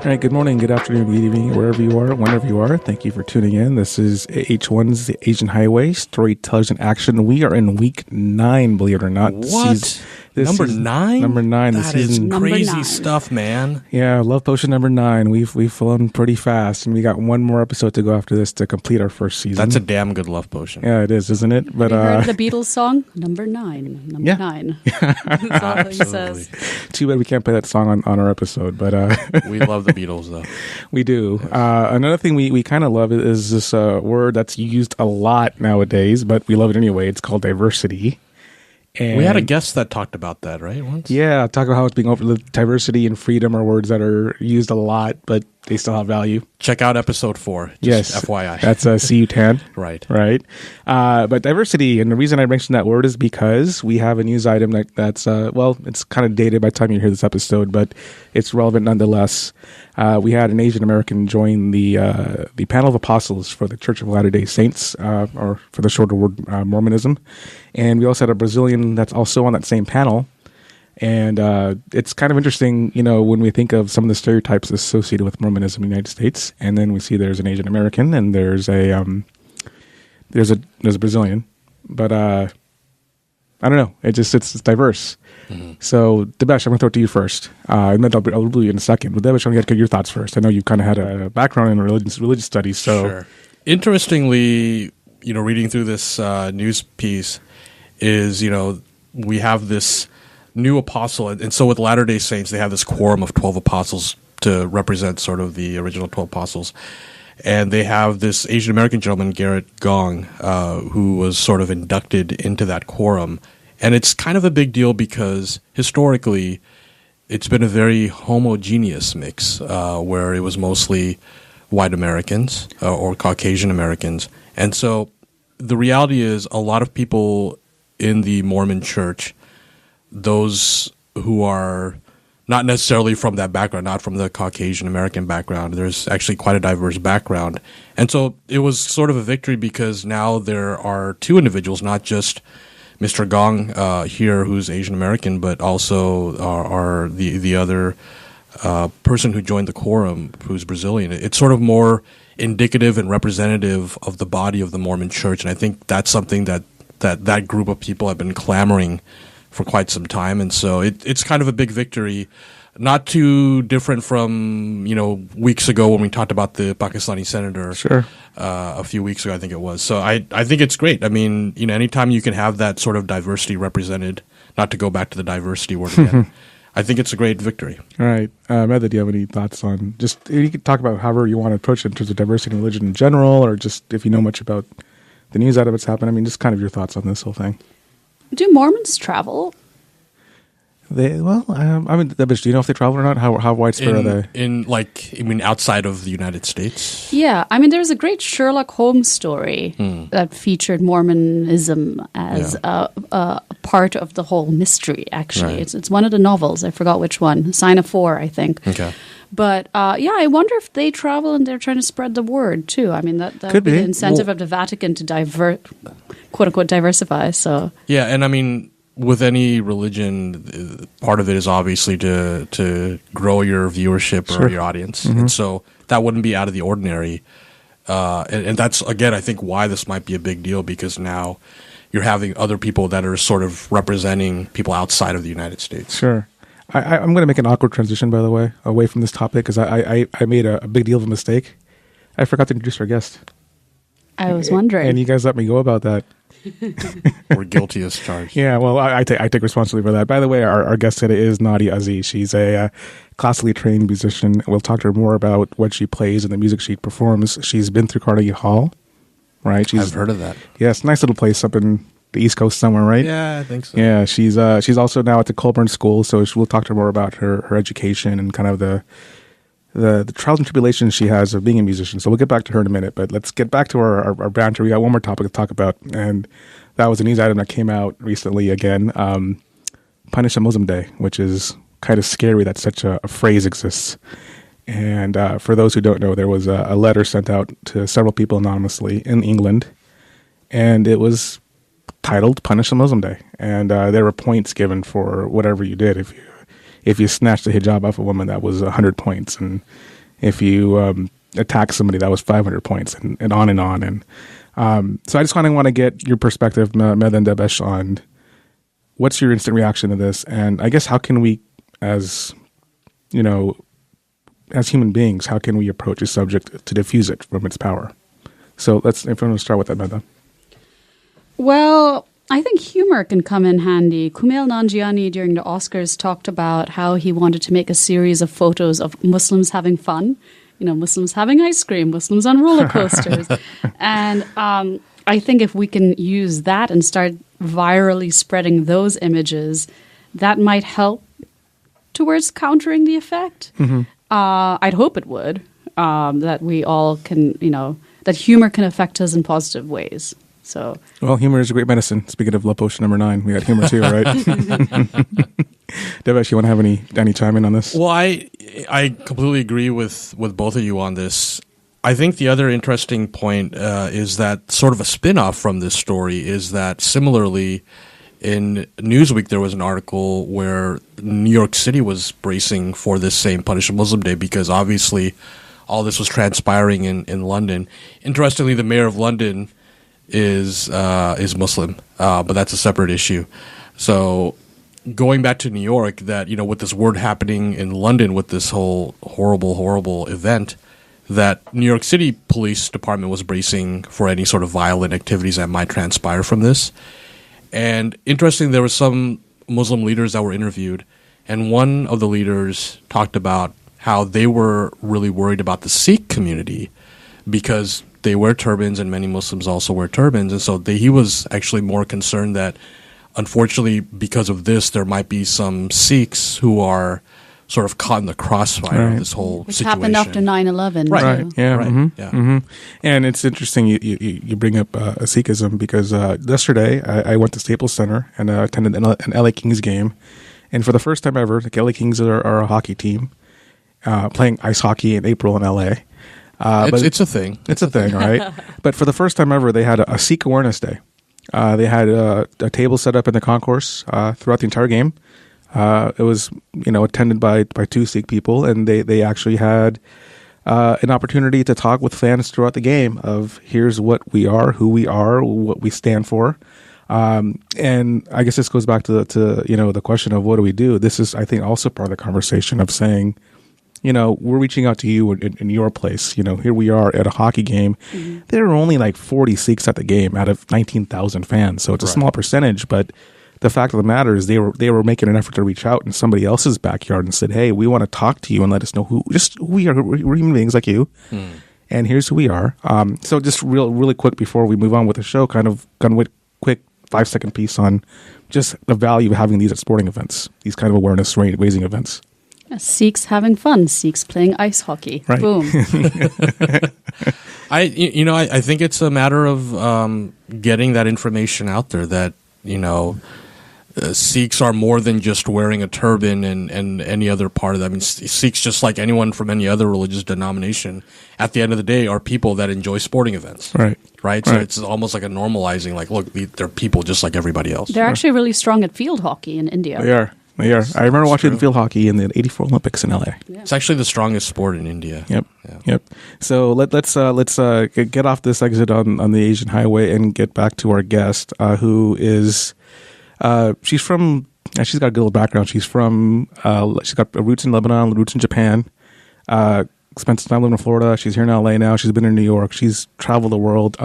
All right, good morning, good afternoon, good evening, wherever you are, whenever you are. Thank you for tuning in. This is H1's The Asian Highway, Storytellers in Action. We are in week 9, believe it or not. What? Number 9? Number 9. That is crazy stuff, man. Yeah, Love Potion number 9. We've flown pretty fast, and we got one more episode to go after this to complete our first season. That's a damn good Love Potion. Yeah, it is, isn't it? But have you heard the Beatles song? Number 9. Number 9. That's all he says. Too bad we can't play that song on our episode, but we love the Beatles, though. We do. Yes. Another thing we kind of love is this word that's used a lot nowadays, but we love it anyway. It's called diversity. And we had a guest that talked about that, right? Once? Yeah, talk about how it's being overlooked. Diversity and freedom are words that are used a lot, but they still have value. Check out episode 4. Yes, FYI. That's CU10. Right. But diversity, and the reason I mentioned that word is because we have a news item that's it's kind of dated by the time you hear this episode, but it's relevant nonetheless. We had an Asian American join the panel of apostles for the Church of Latter-day Saints, or for the shorter word, Mormonism. And we also had a Brazilian that's also on that same panel. And it's kind of interesting, when we think of some of the stereotypes associated with Mormonism in the United States, and then we see there's an Asian American and there's a Brazilian, but I don't know. It's diverse. Mm-hmm. So Debesh, I'm going to throw it to you first. And then I'll do you in a second. But Debesh, I'm going to get your thoughts first. I know you kind of had a background in religious studies. So sure. Interestingly, reading through this news piece is we have this new apostle, and so with Latter-day Saints, they have this quorum of 12 apostles to represent sort of the original 12 apostles. And they have this Asian American gentleman, Garrett Gong, who was sort of inducted into that quorum. And it's kind of a big deal because historically, it's been a very homogeneous mix, where it was mostly white Americans or Caucasian Americans. And so the reality is a lot of people in the Mormon church, those who are not necessarily from that background, not from the Caucasian American background, there's actually quite a diverse background. And so it was sort of a victory because now there are 2 individuals, not just Mr. Gong here, who's Asian American, but also are the other person who joined the quorum, who's Brazilian. It's sort of more indicative and representative of the body of the Mormon church. And I think that's something that group of people have been clamoring for quite some time, and so it's kind of a big victory, not too different from weeks ago when we talked about the Pakistani senator. Sure. A few weeks ago, I think it was. So I think it's great. I mean, anytime you can have that sort of diversity represented, not to go back to the diversity word again, I think it's a great victory. All right, Meda, do you have any thoughts on just you can talk about however you want to approach it in terms of diversity in religion in general, or just if you know much about the news out of what's happened? I mean, just kind of your thoughts on this whole thing. Do Mormons travel? Do you know if they travel or not? How widespread are they? Outside of the United States? Yeah, there's a great Sherlock Holmes story that featured Mormonism as a part of the whole mystery, actually. Right. It's one of the novels. I forgot which one. Sign of 4, I think. Okay. But, I wonder if they travel and they're trying to spread the word, too. That would be the incentive of the Vatican to quote-unquote, diversify. So yeah, and with any religion, part of it is obviously to grow your viewership or your audience. Mm-hmm. And so that wouldn't be out of the ordinary. And that's, again, I think why this might be a big deal, because now you're having other people that are sort of representing people outside of the United States. Sure. I'm going to make an awkward transition, by the way, away from this topic, because I made a big deal of a mistake. I forgot to introduce our guest. I was wondering. And you guys let me go about that. We're guilty as charged. Yeah, well, I take responsibility for that. By the way, our guest today is Nadia Azzi. She's a classically trained musician. We'll talk to her more about what she plays and the music she performs. She's been through Carnegie Hall, right? I've heard of that. Yes, nice little place up in the East Coast somewhere, right? Yeah, I think so. Yeah, she's also now at the Colburn School, so we'll talk to her more about her education and kind of the trials and tribulations she has of being a musician. So we'll get back to her in a minute, but let's get back to our banter. We got one more topic to talk about, and that was a news item that came out recently again, Punish a Muslim Day, which is kind of scary that such a phrase exists. And for those who don't know, there was a letter sent out to several people anonymously in England, and it was titled Punish a Muslim Day. And there were points given for whatever you did. if you snatched a hijab off a woman, that was 100 points, and if you attacked somebody, that was 500 points, and on and on. And so I just kind of want to get your perspective, Med and Debesh, on what's your instant reaction to this, and I guess how can we, as human beings, how can we approach a subject to diffuse it from its power? So if I'm going to start with that, Meda. Well, I think humor can come in handy. Kumail Nanjiani during the Oscars talked about how he wanted to make a series of photos of Muslims having fun, Muslims having ice cream, Muslims on roller coasters. And I think if we can use that and start virally spreading those images, that might help towards countering the effect. Mm-hmm. I'd hope it would, that we all can, that humor can affect us in positive ways. So, well, humor is a great medicine. Speaking of Love Potion number 9, we got humor too, right? Devesh, you want to have any chime in on this? Well, I completely agree with both of you on this. I think the other interesting point is that sort of a spin-off from this story is that similarly in Newsweek there was an article where New York City was bracing for this same Punish a Muslim Day because obviously all this was transpiring in London. Interestingly, the mayor of London is Muslim, but that's a separate issue. So going back to New York, that with this word happening in London with this whole horrible event, that New York City Police Department was bracing for any sort of violent activities that might transpire from this. And interesting, there were some Muslim leaders that were interviewed, and one of the leaders talked about how they were really worried about the Sikh community because they wear turbans and many Muslims also wear turbans. And so he was actually more concerned that, unfortunately, because of this, there might be some Sikhs who are sort of caught in the crossfire of this whole Which situation. happened after 9/11. Right. Yeah. Right. Mm-hmm. Yeah. Mm-hmm. And it's interesting you bring up Sikhism because yesterday I went to Staples Center and attended an LA Kings game. And for the first time ever, the LA Kings are a hockey team playing ice hockey in April in LA. It's a thing. It's a thing, right? But for the first time ever, they had a Sikh Awareness Day. They had a table set up in the concourse throughout the entire game. It was, attended by 2 Sikh people, and they actually had an opportunity to talk with fans throughout the game of here's what we are, who we are, what we stand for. And I guess this goes back to the question of what do we do? This is, I think, also part of the conversation of saying, we're reaching out to you in your place. Here we are at a hockey game. Mm-hmm. There are only like 40 Sikhs at the game out of 19,000 fans. So it's a small percentage, but the fact of the matter is they were making an effort to reach out in somebody else's backyard and said, hey, we want to talk to you and let us know who we are. We're human beings like you. And here's who we are. So just really quick before we move on with the show, kind of quick 5-second piece on just the value of having these at sporting events, these kind of awareness raising events. Sikhs having fun, Sikhs playing ice hockey. Right. Boom. I think it's a matter of getting that information out there that, Sikhs are more than just wearing a turban and any other part of that. I mean, Sikhs, just like anyone from any other religious denomination, at the end of the day, are people that enjoy sporting events. Right? So it's almost like a normalizing, like, look, they're people just like everybody else. They're actually really strong at field hockey in India. They are. I remember watching field hockey in the '84 Olympics in LA. Yeah. It's actually the strongest sport in India. Yep. So let's get off this exit on the Asian highway and get back to our guest, who is she's got a good little background. She's got roots in Lebanon, roots in Japan. Spent some time living in Florida. She's here in LA now. She's been in New York. She's traveled the world.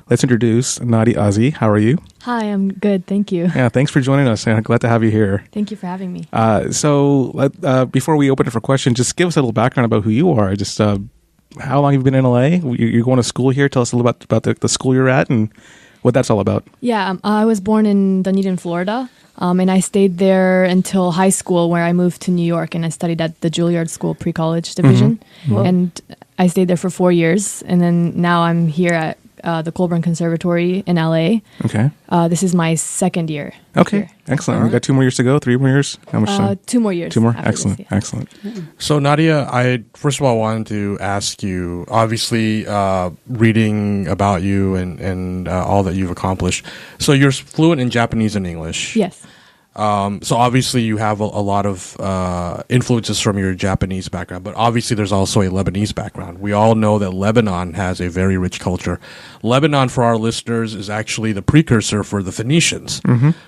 Let's introduce Nadia Azzi. How are you? Hi, I'm good. Thank you. Yeah, thanks for joining us. I'm glad to have you here. Thank you for having me. So before we open it for questions, just give us a little background about who you are. Just how long have you been in LA? You're going to school here. Tell us a little about the school you're at and what that's all about. Yeah, I was born in Dunedin, Florida. And I stayed there until high school, where I moved to New York and I studied at the Juilliard School pre-college division. Mm-hmm. And I stayed there for 4 years. And then now I'm here at the Colburn Conservatory in LA. Okay. This is my second year. Okay. Here. Excellent. We got 2 more years to go, 3 more years? How much time? 2 more years. 2 more? Excellent. This, yeah. Excellent. So, Nadia, I first of all wanted to ask you, obviously, reading about you and all that you've accomplished. So you're fluent in Japanese and English. Yes. So obviously you have a lot of influences from your Japanese background, but obviously there's also a Lebanese background. We all know that Lebanon has a very rich culture. Lebanon, for our listeners, is actually the precursor for the Phoenicians,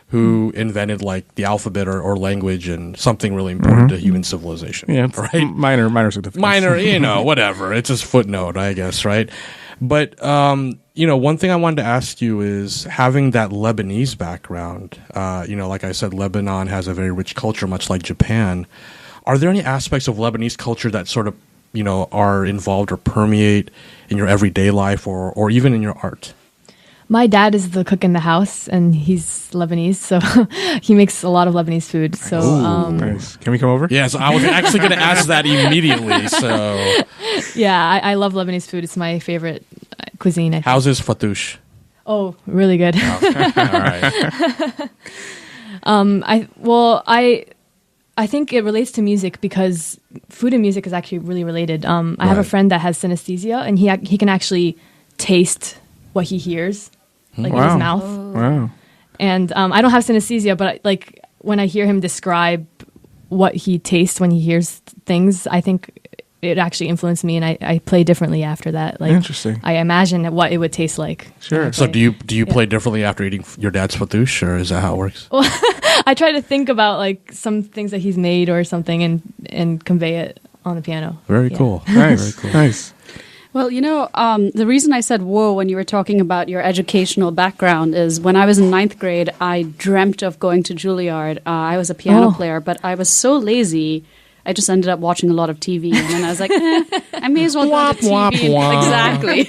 who invented like the alphabet or language and something really important to human civilization. Yeah, right. Minor significance. Minor, whatever. It's just footnote, I guess, right? But one thing I wanted to ask you is, having that Lebanese background, like I said, Lebanon has a very rich culture, much like Japan. Are there any aspects of Lebanese culture that sort of, are involved or permeate in your everyday life or even in your art? My dad is the cook in the house, and he's Lebanese, so he makes a lot of Lebanese food. So, nice. Can we come over? Yeah, so I was actually going to ask that immediately. So, yeah, I love Lebanese food. It's my favorite cuisine. I think. How's his fatouche? Oh, really good. All right. I think it relates to music because food and music is actually really related. I have a friend that has synesthesia, and he can actually taste what he hears, like in his mouth. Wow. And I don't have synesthesia, but when I hear him describe what he tastes when he hears things, I think it actually influenced me, and I play differently after that. Like, interesting. I imagine what it would taste like. Sure. So do you play differently after eating your dad's fatouche, or is that how it works? Well, I try to think about like some things that he's made or something and convey it on the piano. Very cool. Nice. Very cool. Nice. Well, the reason I said whoa when you were talking about your educational background is when I was in 9th grade, I dreamt of going to Juilliard. I was a piano player, but I was so lazy. I just ended up watching a lot of TV, and then I was like, I may as well go to TV. Exactly.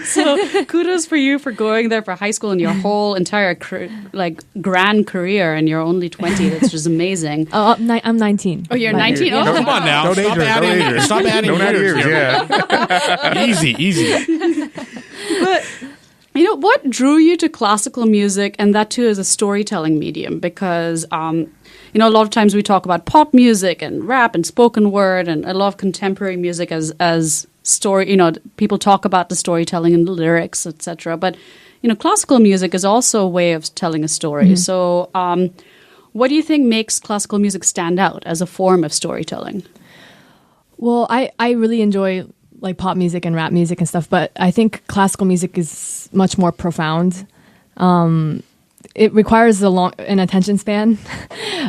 So kudos for you for going there for high school and your whole entire grand career, and you're only 20. That's just amazing. I'm 19. Oh, you're 19? Oh, come on now. Don't age her. Stop adding Don't add years. years. Yeah. Easy. But what drew you to classical music, and that too as a storytelling medium? Because a lot of times we talk about pop music and rap and spoken word and a lot of contemporary music as story. People talk about the storytelling and the lyrics, etc. But classical music is also a way of telling a story. So, what do you think makes classical music stand out as a form of storytelling? Well, I really enjoy like pop music and rap music and stuff, but I think classical music is much more profound. It requires an attention span,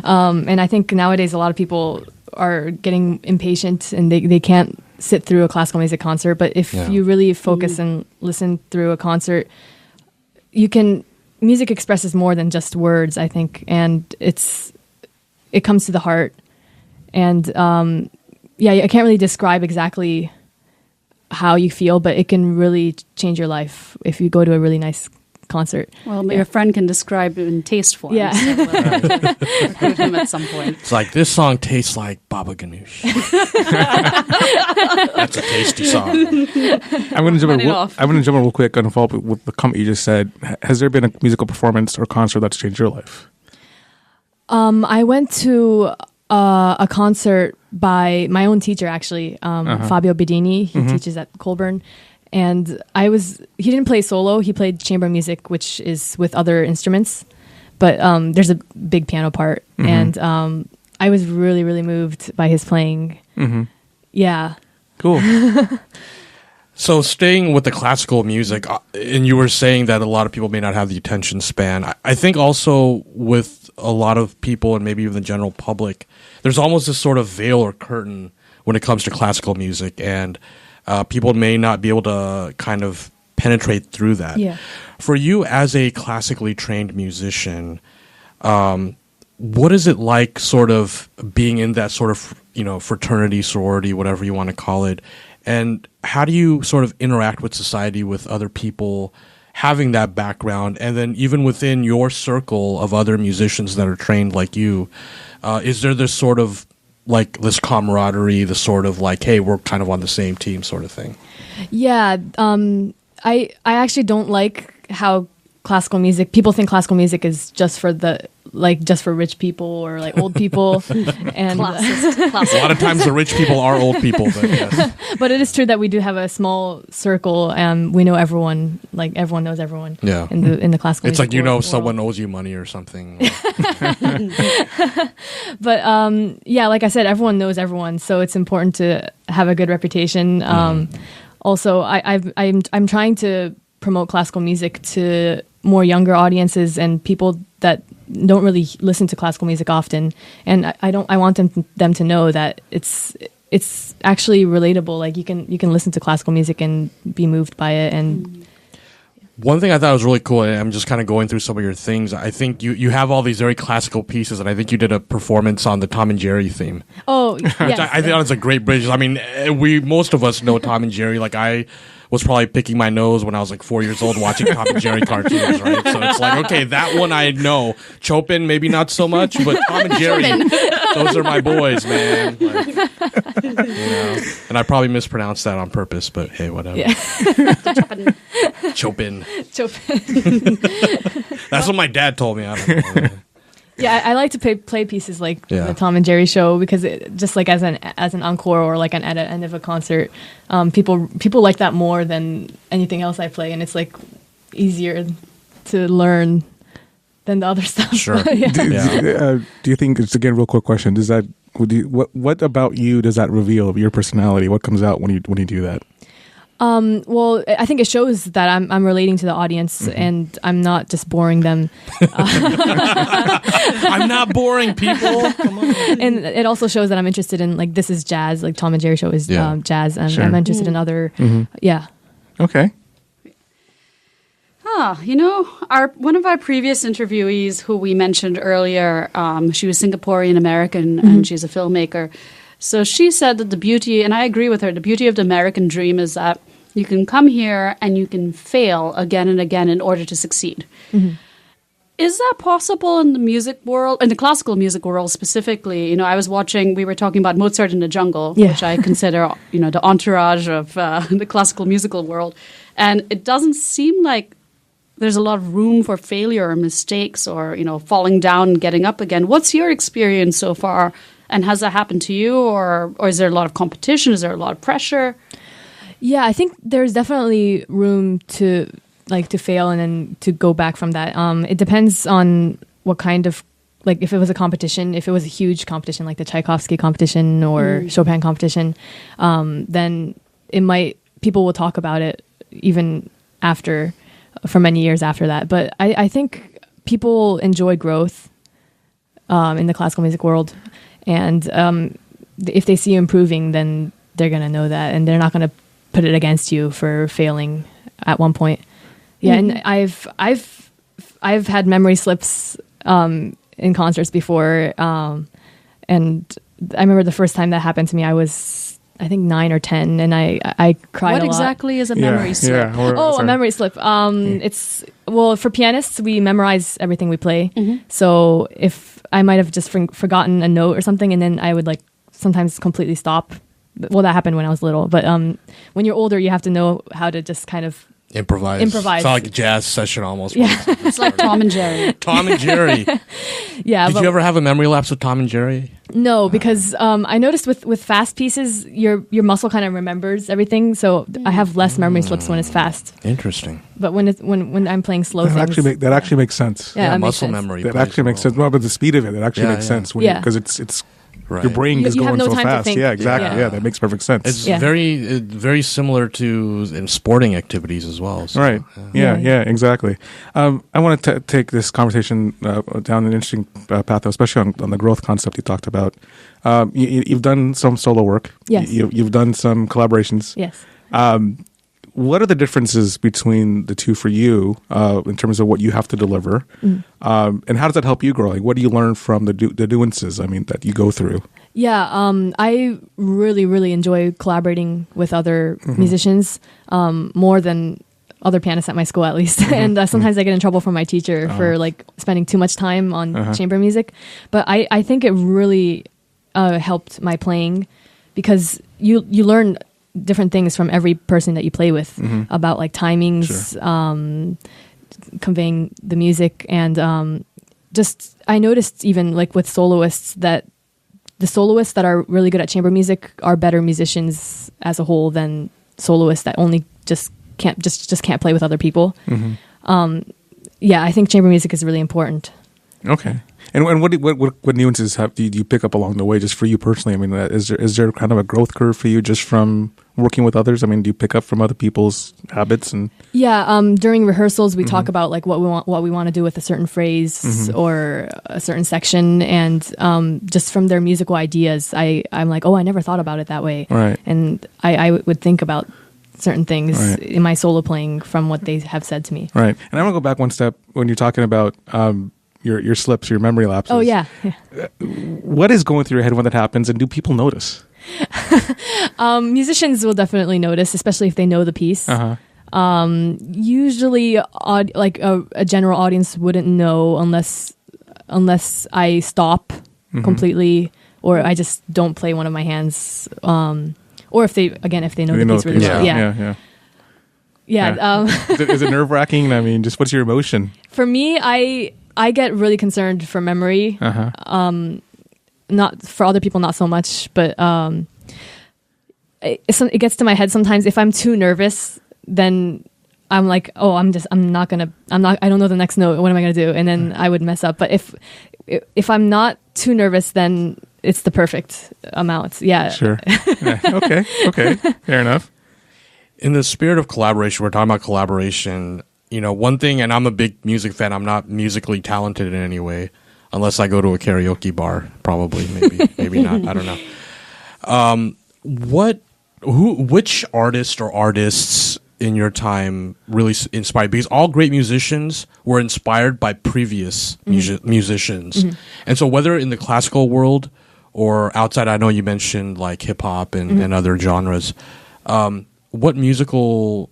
and I think nowadays a lot of people are getting impatient and they can't sit through a classical music concert. But if you really focus and listen through a concert, music expresses more than just words, I think, and it comes to the heart. And I can't really describe exactly how you feel, but it can really change your life if you go to a really nice concert. Well, your friend can describe it in taste form. Yeah. So we'll recruit him at some point. It's like, this song tastes like Baba Ganoush. That's a tasty song. I'm going to jump in real quick and follow up with the comment you just said. Has there been a musical performance or concert that's changed your life? I went to a concert by my own teacher, actually, Fabio Bedini. He teaches at Colburn. And he didn't play solo. He played chamber music, which is with other instruments. But there's a big piano part. And I was really, really moved by his playing. Yeah. Cool. So staying with the classical music, and you were saying that a lot of people may not have the attention span. I think also with a lot of people and maybe even the general public, there's almost this sort of veil or curtain when it comes to classical music. And people may not be able to kind of penetrate through that. Yeah. For you as a classically trained musician, what is it like sort of being in that sort of, fraternity, sorority, whatever you want to call it? And how do you sort of interact with society, with other people having that background? And then even within your circle of other musicians that are trained like you, is there this sort of like this camaraderie, the sort of like, hey, we're kind of on the same team sort of thing? Yeah. I actually don't like how people think classical music is just for the like just for rich people or like old people. And Classist. A lot of times the rich people are old people, but yes. but it is true that we do have a small circle, and we know everyone. Like everyone knows everyone. Yeah. In the classical. It's like, you know, world. someone owes you money or something. But yeah, like I said, everyone knows everyone, so it's important to have a good reputation. Also, I'm trying to promote classical music to more younger audiences and people that don't really listen to classical music often. And I want them to know that it's actually relatable. Like you can listen to classical music and be moved by it. And one thing I thought was really cool, and I'm just kind of going through some of your things. I think you have all these very classical pieces, and I think you did a performance on the Tom and Jerry theme. oh, Which yes. I thought it's a great bridge. I mean, most of us know Tom and Jerry. Like I was probably picking my nose when I was like 4 years old watching Tom and Jerry cartoons, right? So it's like, okay, that one I know. Chopin, maybe not so much, but Tom and Jerry, those are my boys, man. Like, you know. And I probably mispronounced that on purpose, but hey, whatever. Yeah. Chopin. Chopin. That's what my dad told me. I don't know. Yeah, I like to play pieces like Yeah. the Tom and Jerry show because just like as an encore or like at the end of a concert, people like that more than anything else I play, and it's like easier to learn than the other stuff. Sure. Yeah. Do you think, it's again, real quick question, what about you does that reveal your personality? What comes out when you do that? Well, I think it shows that I'm relating to the audience and I'm not just boring them. I'm not boring people. Come on. And it also shows that I'm interested in, like, this is jazz, like Tom and Jerry show is jazz, and Sure. I'm interested in other, yeah. Okay. You know, one of our previous interviewees, who we mentioned earlier, she was Singaporean American and she's a filmmaker. So she said that the beauty, and I agree with her, the beauty of the American dream is that you can come here and you can fail again and again in order to succeed. Is that possible in the music world, in the classical music world specifically? You know, we were talking about Mozart in the Jungle, which I consider, you know, the entourage of the classical musical world. And it doesn't seem like there's a lot of room for failure or mistakes or, you know, falling down and getting up again. What's your experience so far? And has that happened to you, or is there a lot of competition? Is there a lot of pressure? Yeah, I think there's definitely room to fail and then to go back from that. It depends on what kind of, like, if it was a competition, if it was a huge competition like the Tchaikovsky competition or Chopin competition, then people will talk about it even for many years after that. But I think people enjoy growth in the classical music world. And if they see you improving, then they're going to know that, and they're not going to put it against you for failing at one point. Yeah, and I've had memory slips in concerts before, and I remember the first time that happened to me, I was, I think, 9 or 10, and I cried a lot. What exactly is a memory slip? A memory slip. It's, well, for pianists, we memorize everything we play. So if I might have just forgotten a note or something, and then I would like sometimes completely stop. Well, that happened when I was little. But when you're older, you have to know how to just kind of Improvise. It's not like a jazz session almost. Yeah. It's like Tom and Jerry. Tom and Jerry. Yeah. Did you ever have a memory lapse with Tom and Jerry? No, because I noticed with fast pieces, your muscle kind of remembers everything. So I have less memory slips when it's fast. Interesting. But when I'm playing slow things, That actually makes sense. Yeah, that makes muscle sense. memory. That actually makes sense. Well, but the speed of it actually makes sense because it's right. Your brain is you going have no so time to fast. think. Yeah, exactly. Yeah. Yeah, that makes perfect sense. It's very similar to in sporting activities as well. So, right. Yeah, exactly. I want to take this conversation down an interesting path, especially on the growth concept you talked about. You've done some solo work. Yes. You've done some collaborations. Yes. What are the differences between the two for you in terms of what you have to deliver? And how does that help you grow? Like, what do you learn from the nuances, that you go through? Yeah, I really, really enjoy collaborating with other musicians more than other pianists at my school, at least. And sometimes I get in trouble from my teacher for like spending too much time on chamber music. But I think it really helped my playing because you learn different things from every person that you play with about like timings, conveying the music, and just I noticed even like with soloists that the soloists that are really good at chamber music are better musicians as a whole than soloists that only just can't play with other people. Yeah, I think chamber music is really important. Okay. And what nuances do you pick up along the way, just for you personally? I mean, is there kind of a growth curve for you just from working with others? I mean, do you pick up from other people's habits and? Yeah, during rehearsals we talk about like what we want to do with a certain phrase or a certain section, and just from their musical ideas, I'm like, oh, I never thought about it that way, right? And I would think about certain things in my solo playing from what they have said to me, right? And I want to go back one step when you're talking about your slips, your memory lapses. Oh yeah. What is going through your head when that happens, and do people notice? Musicians will definitely notice, especially if they know the piece. Usually, a general audience wouldn't know unless I stop completely, or I just don't play one of my hands, or if they know the piece really well. Yeah. Is it nerve wracking? I mean, just what's your emotion? For me, I get really concerned for memory. Not for other people, not so much, but it gets to my head sometimes. If I'm too nervous, then I'm like, oh, I don't know the next note. What am I gonna do? And then I would mess up. But if I'm not too nervous, then it's the perfect amount. Yeah. Sure. Yeah. Okay. Fair enough. In the spirit of collaboration, we're talking about collaboration. You know, one thing, and I'm a big music fan, I'm not musically talented in any way, unless I go to a karaoke bar, probably, maybe not, I don't know. Which artist or artists in your time really inspired? Because all great musicians were inspired by previous musicians. And so whether in the classical world or outside, I know you mentioned like hip hop and other genres, what musical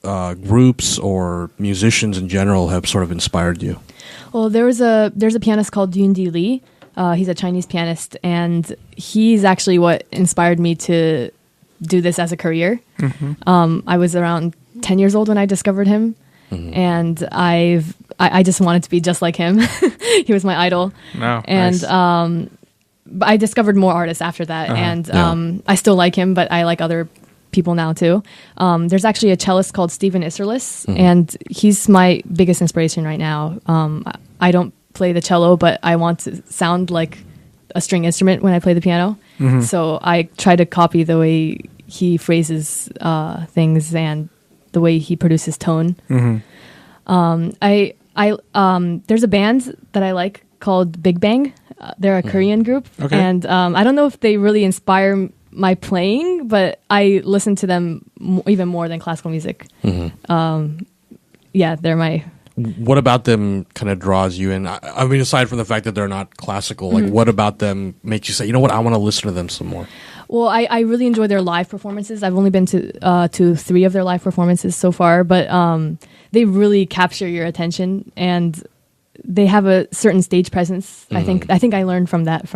groups or musicians in general have sort of inspired you? Well, there's a pianist called Yoon-D Lee. He's a Chinese pianist, and he's actually what inspired me to do this as a career. I was around 10 years old when I discovered him, and I just wanted to be just like him. He was my idol. Oh, and nice. But I discovered more artists after that, and I still like him, but I like other people now too. There's actually a cellist called Stephen Isserlis, and he's my biggest inspiration right now. I don't play the cello, but I want to sound like a string instrument when I play the piano. So I try to copy the way he phrases things and the way he produces tone. There's a band that I like called Big Bang. They're a Korean group, and I don't know if they really inspire my playing, but I listen to them even more than classical music. Yeah, they're my... What about them kind of draws you in? I mean, aside from the fact that they're not classical, like what about them makes you say, you know what, I want to listen to them some more? Well, I really enjoy their live performances. I've only been to 3 of their live performances so far, but they really capture your attention, and they have a certain stage presence. I think I learned from that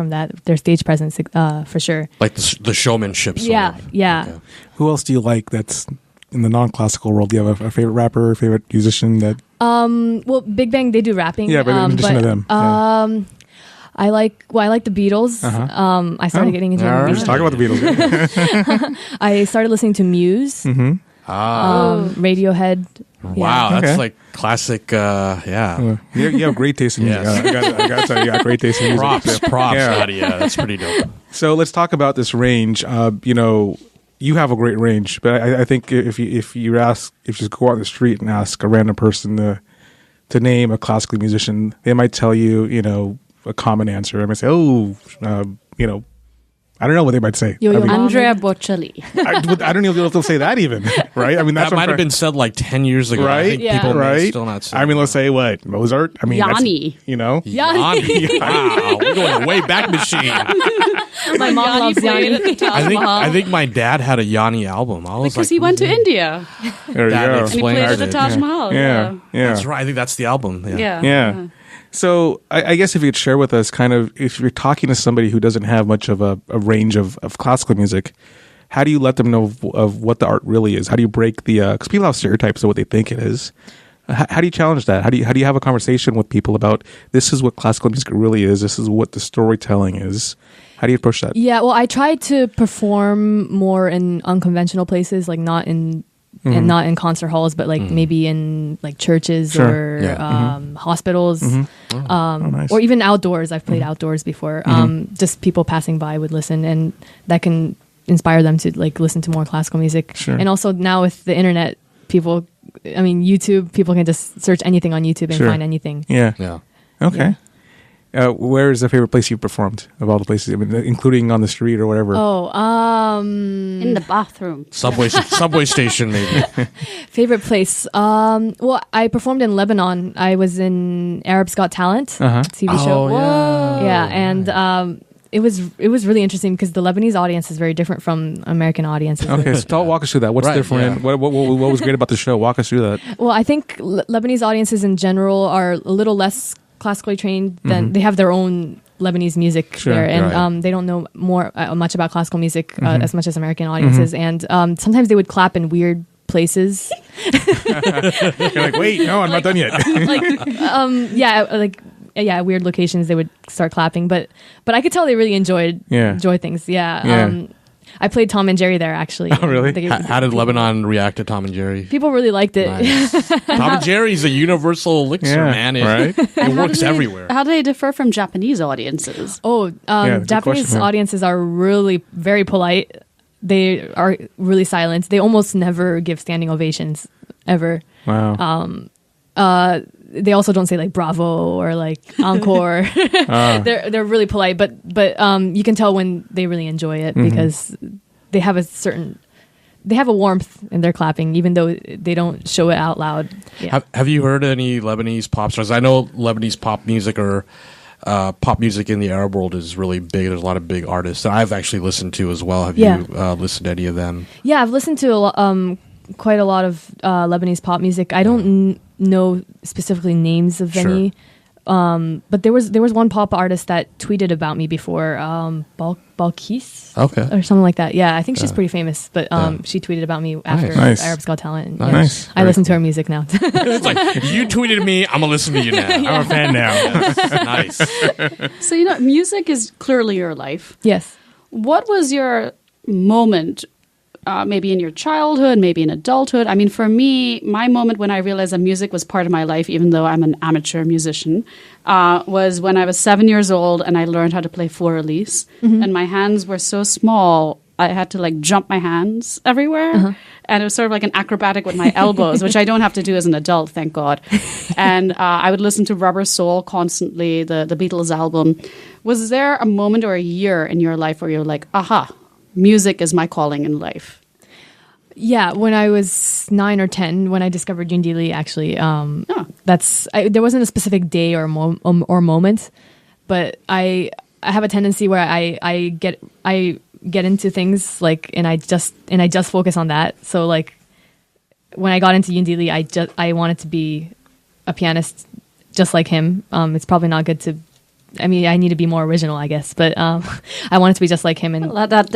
their stage presence for sure. Like the showmanship. Yeah. Okay. Who else do you like that's in the non-classical world? Do you have a favorite rapper, favorite musician that? Well, Big Bang, they do rapping. Yeah, but in addition to them, I like the Beatles. I started getting into Let's music. talk about the Beatles. I started listening to Muse, Radiohead. Wow, that's like classic. Yeah, you have great taste in music. I got to tell you got great taste in music. Props, Nadia. That's pretty dope. So let's talk about this range. You have a great range, but I think if you just go out on the street and ask a random person to name a classical musician, they might tell you, a common answer. I might say, I don't know what they might say. Andrea Bocelli. I don't know if they'll say that even, right? I mean, that might have been said like 10 years ago. Right? I think people may still not say. I mean, let's say what? Mozart? I mean, Yanni. Yanni. Wow, we're going a way back machine. My mom loves Yanni. I think my dad had a Yanni album. Because he went to India. There you go. And he played at the Taj Mahal. Yeah. That's right. I think that's the album. Yeah. So I guess if you could share with us kind of, if you're talking to somebody who doesn't have much of a range of classical music, how do you let them know of what the art really is? How do you break the, because people have stereotypes of what they think it is. How do you challenge that? How do you have a conversation with people about this is what classical music really is? This is what the storytelling is. How do you approach that? Yeah, well, I try to perform more in unconventional places, like not in and not in concert halls, but like maybe in like churches or hospitals, Nice. or even outdoors. I've played outdoors before. Just people passing by would listen, and that can inspire them to like listen to more classical music. Sure. And also now with the internet, YouTube, people can just search anything on YouTube and find anything. Yeah. Yeah. Okay. Where is the favorite place you've performed of all the places, I mean, including on the street or whatever? In the bathroom. Subway station, maybe. Favorite place? Well, I performed in Lebanon. I was in Arab's Got Talent TV show. Yeah, and it was really interesting because the Lebanese audience is very different from American audiences. Okay, so walk us through that. What's different? Yeah. What was great about the show? Walk us through that. Well, I think Lebanese audiences in general are a little less classically trained than they have their own Lebanese music there, and they don't know much about classical music as much as American audiences, and sometimes they would clap in weird places. You're like, wait, no, I'm not done yet. Weird locations they would start clapping, but I could tell they really enjoy things. I played Tom and Jerry there, actually. Oh, really? How did Lebanon react to Tom and Jerry? People really liked it. Nice. Tom and Jerry's a universal elixir, man. It works everywhere. How do they differ from Japanese audiences? Japanese audiences are really very polite. They are really silent. They almost never give standing ovations, ever. Wow. They also don't say like bravo or like encore. They're really polite, but you can tell when they really enjoy it because they have a warmth in their clapping, even though they don't show it out loud. Yeah. Have you heard any Lebanese pop stars? I know Lebanese pop music or pop music in the Arab world is really big. There's a lot of big artists that I've actually listened to as well. Have you listened to any of them? Yeah, I've listened to quite a lot of Lebanese pop music. I don't know specifically names of any, but there was one pop artist that tweeted about me before, Balkis, or something like that. Yeah, I think she's pretty famous, but she tweeted about me after Arab's Got Talent. And, Nice. I listen to her music now. It's like, you tweeted me, I'm gonna listen to you now. I'm a fan now. Nice. So music is clearly your life. Yes. What was your moment? Maybe in your childhood, maybe in adulthood. I mean, for me, my moment when I realized that music was part of my life, even though I'm an amateur musician, was when I was 7 years old and I learned how to play fleur-elise. And my hands were so small, I had to like jump my hands everywhere. And it was sort of like an acrobatic with my elbows, which I don't have to do as an adult, thank God. And I would listen to Rubber Soul constantly, the Beatles album. Was there a moment or a year in your life where you're like, aha, music is my calling in life? Yeah, when I was 9 or 10, when I discovered Yundili, actually, there wasn't a specific day or moment, but I have a tendency where I get into things like, and I just focus on that. So like, when I got into Yundili, I wanted to be a pianist just like him. It's probably not good to. I mean, I need to be more original, I guess, but I wanted to be just like him. And at that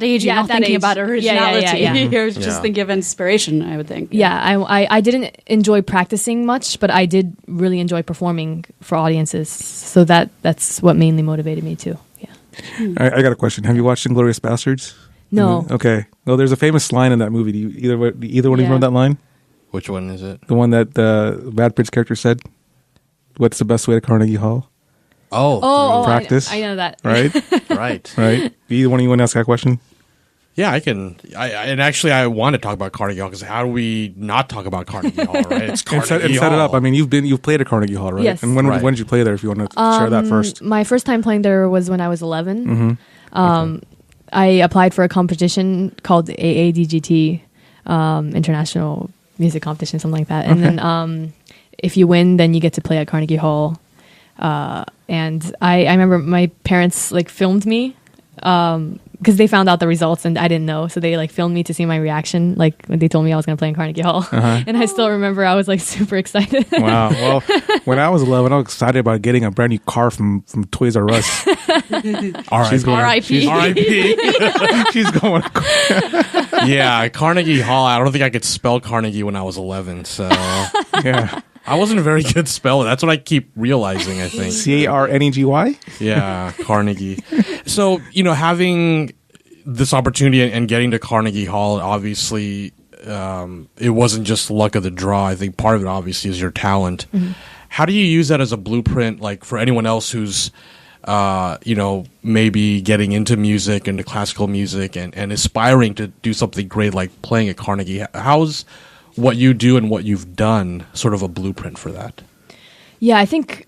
age, you're not thinking about originality. You're just thinking of inspiration, I would think. I didn't enjoy practicing much, but I did really enjoy performing for audiences. So that's what mainly motivated me too. Yeah. I got a question. Have you watched *Inglourious Bastards*? No. Okay. Well, there's a famous line in that movie. Do you either one of you remember that line? Which one is it? The one that the Brad Pitt's character said. What's the best way to Carnegie Hall? Practice. I know that. Right? Right. Do either one of you want to ask that question? Yeah, I can. And actually, I want to talk about Carnegie Hall because how do we not talk about Carnegie Hall, right? It's Carnegie Hall. And set it up. I mean, you've played at Carnegie Hall, right? Yes. And when did you play there? If you want to share that first. My first time playing there was when I was 11. I applied for a competition called AADGT, International Music Competition, something like that. And then if you win, then you get to play at Carnegie Hall. And I remember my parents like filmed me because they found out the results and I didn't know, so they like filmed me to see my reaction. Like when they told me I was going to play in Carnegie Hall, and I still remember I was like super excited. Wow. Well, when I was 11, I was excited about getting a brand new car from Toys R Us. R.I.P. R.I.P. She's going. Yeah, Carnegie Hall. I don't think I could spell Carnegie when I was 11, so Yeah. I wasn't a very good speller. That's what I keep realizing, I think. Carnegy. Yeah, Carnegie. So, having this opportunity and getting to Carnegie Hall, obviously, it wasn't just luck of the draw. I think part of it, obviously, is your talent. Mm-hmm. How do you use that as a blueprint, like for anyone else who's, maybe getting into music, into classical music, and aspiring to do something great like playing at Carnegie? How's what you do and what you've done sort of a blueprint for that? Yeah, I think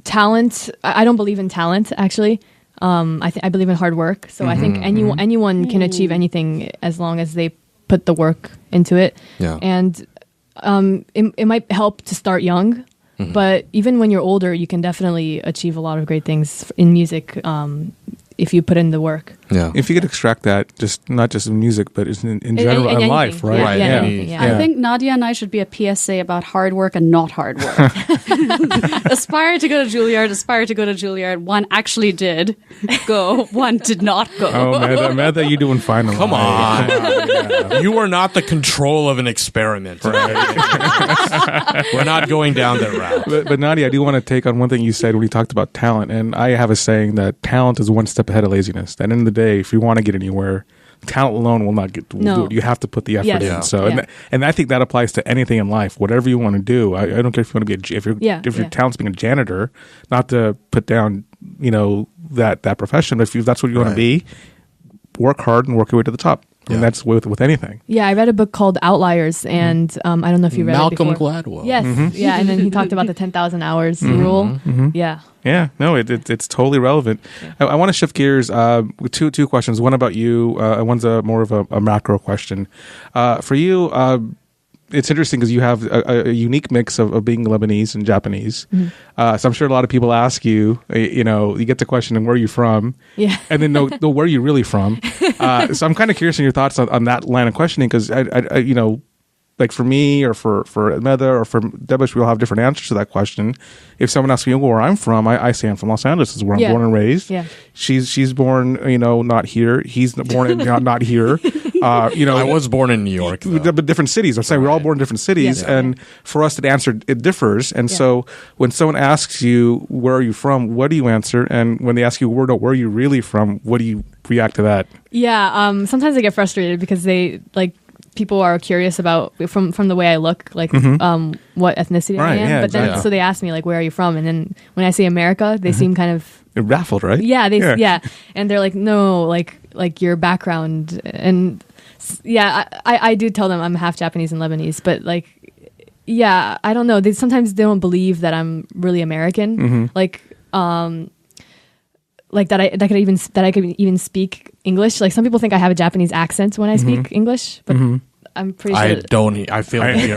talent. I don't believe in talent, actually. I believe in hard work. So I think anyone can achieve anything as long as they put the work into it. Yeah. And it might help to start young, but even when you're older, you can definitely achieve a lot of great things in music if you put in the work. Yeah. If you could extract that, not just in music, but in general in life, right? Right. Yeah. Yeah. I think Nadia and I should be a PSA about hard work and not hard work. Aspire to go to Juilliard. One actually did go. One did not go. Oh, Amanda, you're doing fine. Come on. Yeah. You are not the control of an experiment. Right? We're not going down that route. But Nadia, I do want to take on one thing you said when you talked about talent. And I have a saying that talent is one step ahead of laziness. At the end of the day, if you want to get anywhere, talent alone will not do it. You have to put the effort in. So, and I think that applies to anything in life. Whatever you want to do, I don't care if you want to be if your talent's being a janitor, not to put down that profession. But if that's what you want to be, work hard and work your way to the top. Yeah. And that's with anything. Yeah, I read a book called Outliers, and I don't know if you read Malcolm it before. Gladwell. Yes, yeah, and then he talked about the 10,000 hours rule. Yeah. Yeah, no, it's totally relevant. Yeah. I want to shift gears with two questions. One about you, one's more of a macro question. For you, it's interesting because you have a unique mix of being Lebanese and Japanese. So I'm sure a lot of people ask you, you get the question, and where are you from? Yeah. And then know where are you really from? So I'm kind of curious on your thoughts on that line of questioning because, like for me or for Meda or for Debish, we all have different answers to that question. If someone asks me where I'm from, I say I'm from Los Angeles. This is where I'm born and raised. Yeah. She's born, not here. He's born not here. I was born in New York, but different cities. I'm saying we're all born in different cities, and for us, the answer it differs. And so, when someone asks you where are you from, what do you answer? And when they ask you where are you really from, what do you react to that? Yeah, sometimes I get frustrated because people are curious about from the way I look, what ethnicity I am. But then so they ask me where are you from, and then when I say America, they seem kind of baffled, right? Yeah, and they're like, no, like your background, and I do tell them I'm half Japanese and Lebanese, but I don't know. Sometimes they don't believe that I'm really American, that I could even speak English. Some people think I have a Japanese accent when I speak English, but I'm pretty sure. I feel it here.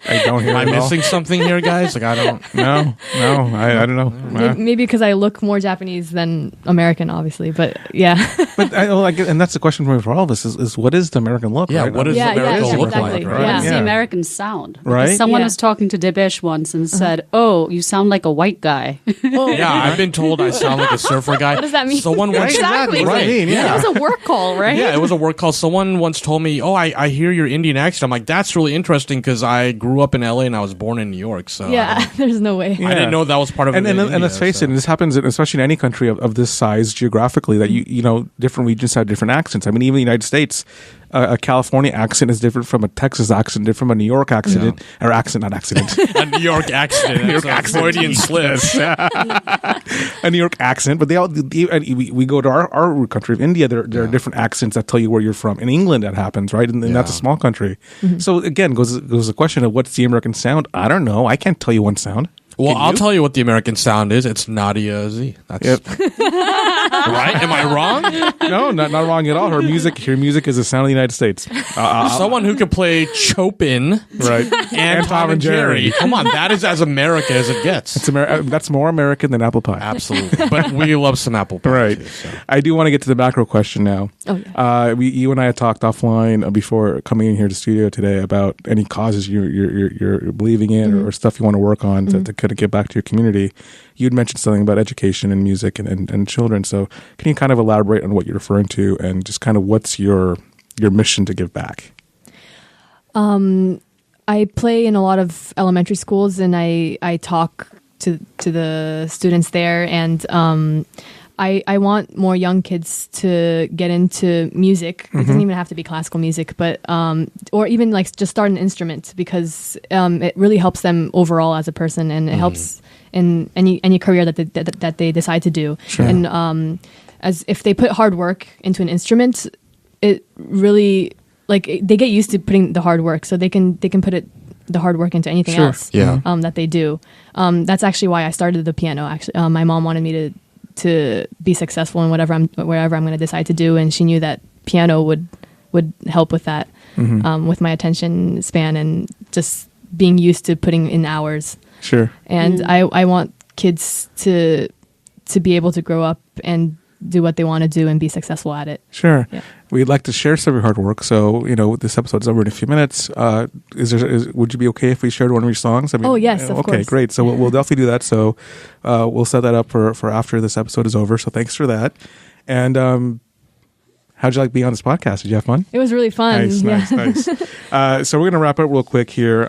I don't hear. Am I missing something here, guys? I don't. No, I don't know. Maybe because I look more Japanese than American, obviously. But yeah. But and that's the question for me for all of us is what is the American look? Yeah, right? what does America look like? Right? What is the American sound? Right. Because someone was talking to Debesh once and said, "Oh, you sound like a white guy." Yeah, I've been told I sound like a surfer guy. What does that mean? Someone once exactly. What do you mean? Yeah. It was a work call, right? Yeah, it was a work call. Someone once told me, "Oh, I hear your Indian accent." I'm like, "That's really interesting because I grew up in LA and I was born in New York." So there's no way. I didn't know that was part of it. And let's face it, this happens, especially in any country of this size geographically, that different regions have different accents. I mean, even the United States, a California accent is different from a Texas accent, different from a New York accent, or accent, not accident. A New York accent. New York accent. Freudian slip. A New York accent, but we go to our country of India. There are different accents that tell you where you're from. In England, that happens, right? And that's a small country. So again, goes the question of what's the American sound? I don't know. I can't tell you one sound. Well, Can I'll you? tell you what the American sound is. It's Nadia Azzi. That's Yep. right. Am I wrong? No, not wrong at all. Her music is the sound of the United States. Someone who can play Chopin Right. and Tom and Jerry. Come on, that is as America as it gets. That's more American than apple pie. Absolutely. But we love some apple pie. Right. Too, so. I do want to get to the macro question now. Oh, yeah. You and I had talked offline before coming in here to the studio today about any causes you're believing in or stuff you want to work on to kind of get back to your community. You'd mentioned something about education and music and children. So can you kind of elaborate on what you're referring to and just kind of what's your mission to give back? I play in a lot of elementary schools, and I talk to the students there, and I want more young kids to get into music. It doesn't even have to be classical music, but or even like just start an instrument, because it really helps them overall as a person, and it helps in any career that they decide to do. Sure. And as if they put hard work into an instrument, it really, like, they get used to putting the hard work, so they can put the hard work into anything Sure. else. Yeah. That they do. That's actually why I started the piano. Actually, my mom wanted me to be successful in wherever I'm going to decide to do, and she knew that piano would help with that, with my attention span and just being used to putting in hours. Sure. And I want kids to be able to grow up and do what they want to do and be successful at it. Sure. Yeah. We'd like to share some of your hard work. So, this episode's over in a few minutes. Would you be okay if we shared one of your songs? Oh, yes, of okay, course. great. So we'll definitely do that. So we'll set that up for after this episode is over. So thanks for that. And how'd you like being on this podcast? Did you have fun? It was really fun. Nice. So we're going to wrap up real quick here.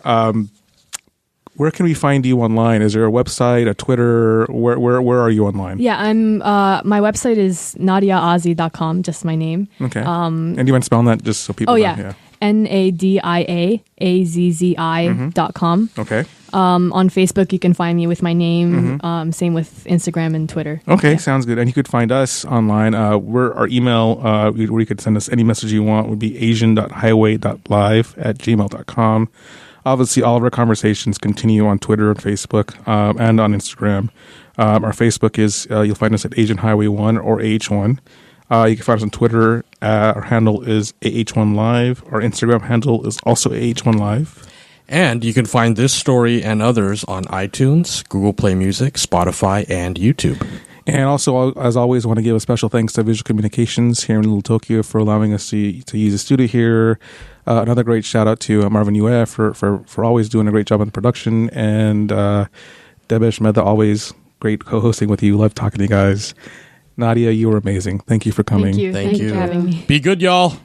Where can we find you online? Is there a website, a Twitter? Where are you online? Yeah, I'm. My website is nadiaazzi.com, just my name. Okay. And do you mind spelling that just so people Oh, know? yeah. NADIAAZZI.com. Okay. On Facebook, you can find me with my name. Same with Instagram and Twitter. Okay, Yeah. sounds good. And you could find us online. Our email, where you could send us any message you want, would be asian.highway.live@gmail.com. Obviously, all of our conversations continue on Twitter and Facebook and on Instagram. Our Facebook is, you'll find us at Asian Highway 1 or AH1. You can find us on Twitter. Our handle is AH1 Live. Our Instagram handle is also AH1 Live. And you can find this story and others on iTunes, Google Play Music, Spotify, and YouTube. And also, as always, I want to give a special thanks to Visual Communications here in Little Tokyo for allowing us to use the studio here. Another great shout out to Marvin Yue for always doing a great job on production. And Debesh Mehta, always great co-hosting with you. Love talking to you guys. Nadia, you were amazing. Thank you for coming. Thank you. Thank Thank you you. for having me. Be good, y'all.